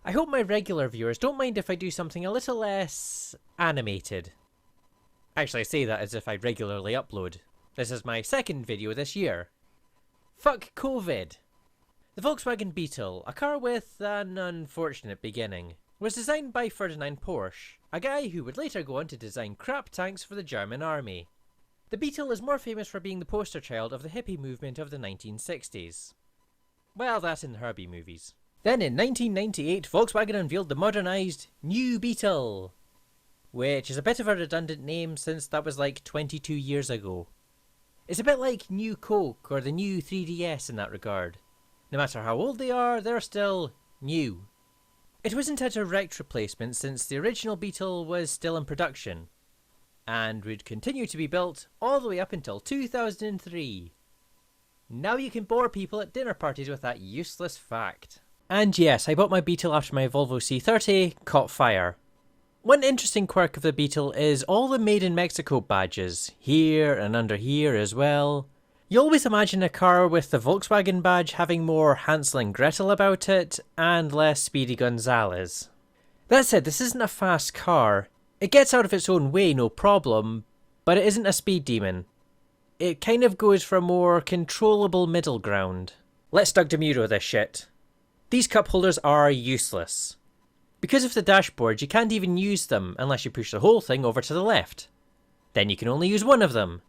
I hope my regular viewers don't mind if I do something a little less animated. Actually, I say that as if I regularly upload. This is my second video this year. Fuck COVID! The Volkswagen Beetle, a car with an unfortunate beginning, was designed by Ferdinand Porsche, a guy who would later go on to design crap tanks for the German army. The Beetle is more famous for being the poster child of the hippie movement of the 1960s. Well, that in the Herbie movies. Then in 1998, Volkswagen unveiled the modernised New Beetle, which is a bit of a redundant name since that was like 22 years ago. It's a bit like New Coke or the new 3DS in that regard. No matter how old they are, they're still new. It wasn't a direct replacement since the original Beetle was still in production, and would continue to be built all the way up until 2003. Now you can bore people at dinner parties with that useless fact. And yes, I bought my Beetle after my Volvo C30 caught fire. One interesting quirk of the Beetle is all the Made in Mexico badges, here and under here as well. You always imagine a car with the Volkswagen badge having more Hansel and Gretel about it, and less Speedy Gonzales. That said, this isn't a fast car. It gets out of its own way, no problem, but it isn't a speed demon. It kind of goes for a more controllable middle ground. Let's Doug DeMuro this shit. These cup holders are useless. Because of the dashboard, you can't even use them unless you push the whole thing over to the left. Then you can only use one of them.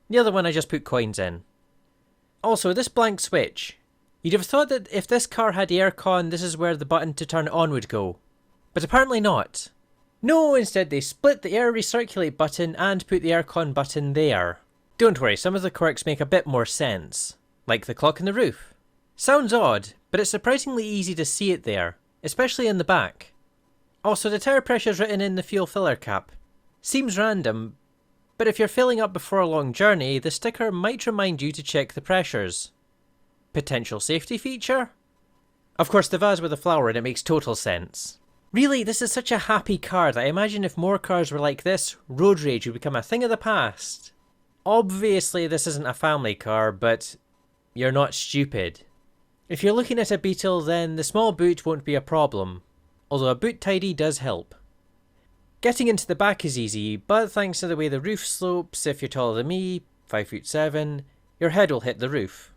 The other one I just put coins in. Also, this blank switch. You'd have thought that if this car had aircon, this is where the button to turn it on would go. But apparently not. No, instead they split the air recirculate button and put the aircon button there. Don't worry, some of the quirks make a bit more sense. Like the clock in the roof. Sounds odd, but it's surprisingly easy to see it there, especially in the back. Also, the tire pressure is written in the fuel filler cap. Seems random, but if you're filling up before a long journey, the sticker might remind you to check the pressures. Potential safety feature? Of course, the vase with the flower in it makes total sense. Really, this is such a happy car that I imagine if more cars were like this, road rage would become a thing of the past. Obviously, this isn't a family car, but you're not stupid. If you're looking at a Beetle, then the small boot won't be a problem, although a boot tidy does help. Getting into the back is easy, but thanks to the way the roof slopes, if you're taller than me, 5'7", your head will hit the roof.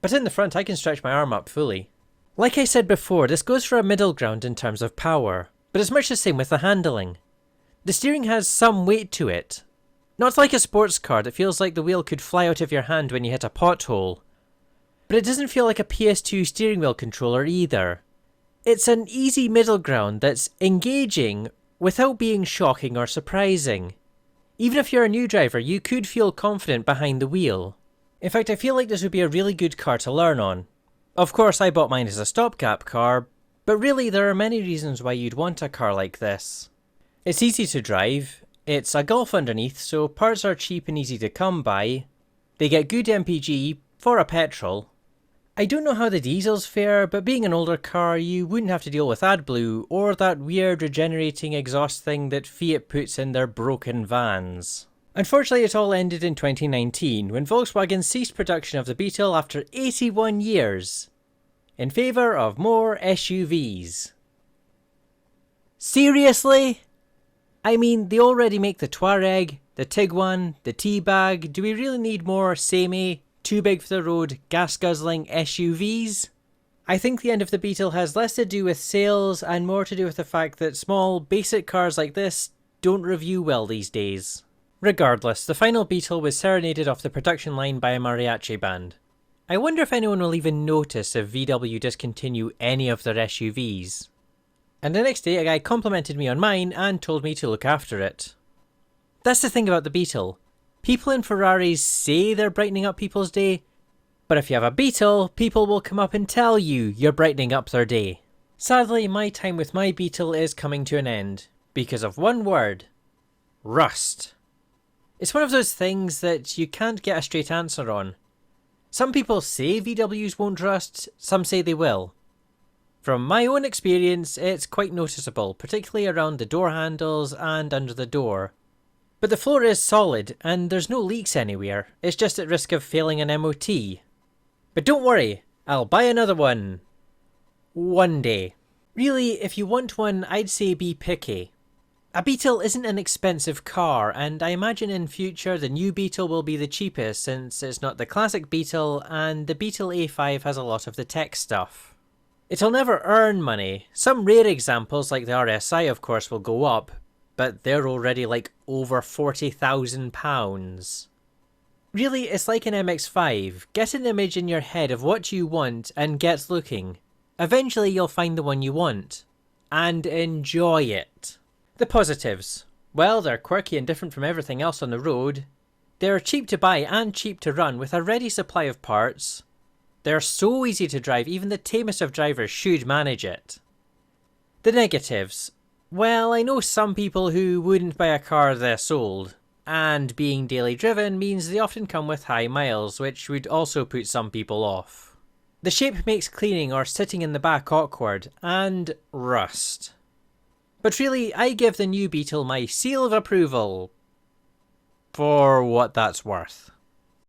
But in the front I can stretch my arm up fully. Like I said before, this goes for a middle ground in terms of power, but it's much the same with the handling. The steering has some weight to it. Not like a sports car that feels like the wheel could fly out of your hand when you hit a pothole. But it doesn't feel like a PS2 steering wheel controller either. It's an easy middle ground that's engaging without being shocking or surprising. Even if you're a new driver, you could feel confident behind the wheel. In fact, I feel like this would be a really good car to learn on. Of course, I bought mine as a stopgap car, but really there are many reasons why you'd want a car like this. It's easy to drive, it's a Golf underneath, so parts are cheap and easy to come by. They get good MPG for a petrol. I don't know how the diesels fare, but being an older car, you wouldn't have to deal with AdBlue or that weird regenerating exhaust thing that Fiat puts in their broken vans. Unfortunately, it all ended in 2019 when Volkswagen ceased production of the Beetle after 81 years, in favour of more SUVs. Seriously? I mean, they already make the Touareg, the Tiguan, the T-Bag. Do we really need more samey, too big for the road, gas-guzzling SUVs? I think the end of the Beetle has less to do with sales and more to do with the fact that small, basic cars like this don't review well these days. Regardless, the final Beetle was serenaded off the production line by a mariachi band. I wonder if anyone will even notice if VW discontinue any of their SUVs. And the next day a guy complimented me on mine and told me to look after it. That's the thing about the Beetle. People in Ferraris say they're brightening up people's day, but if you have a Beetle, people will come up and tell you you're brightening up their day. Sadly, my time with my Beetle is coming to an end, because of one word. Rust. It's one of those things that you can't get a straight answer on. Some people say VWs won't rust, some say they will. From my own experience, it's quite noticeable, particularly around the door handles and under the door. But the floor is solid, and there's no leaks anywhere, it's just at risk of failing an MOT. But don't worry, I'll buy another one. One day. Really, if you want one, I'd say be picky. A Beetle isn't an expensive car, and I imagine in future the new Beetle will be the cheapest since it's not the classic Beetle and the Beetle A5 has a lot of the tech stuff. It'll never earn money. Some rare examples like the RSI of course will go up, but they're already like over £40,000. Really, it's like an MX-5. Get an image in your head of what you want and get looking. Eventually you'll find the one you want. And enjoy it. The positives. Well, they're quirky and different from everything else on the road. They're cheap to buy and cheap to run with a ready supply of parts. They're so easy to drive, even the tamest of drivers should manage it. The negatives. Well, I know some people who wouldn't buy a car this old, and being daily driven means they often come with high miles, which would also put some people off. The shape makes cleaning or sitting in the back awkward, and rust. But really, I give the new Beetle my seal of approval. For what that's worth.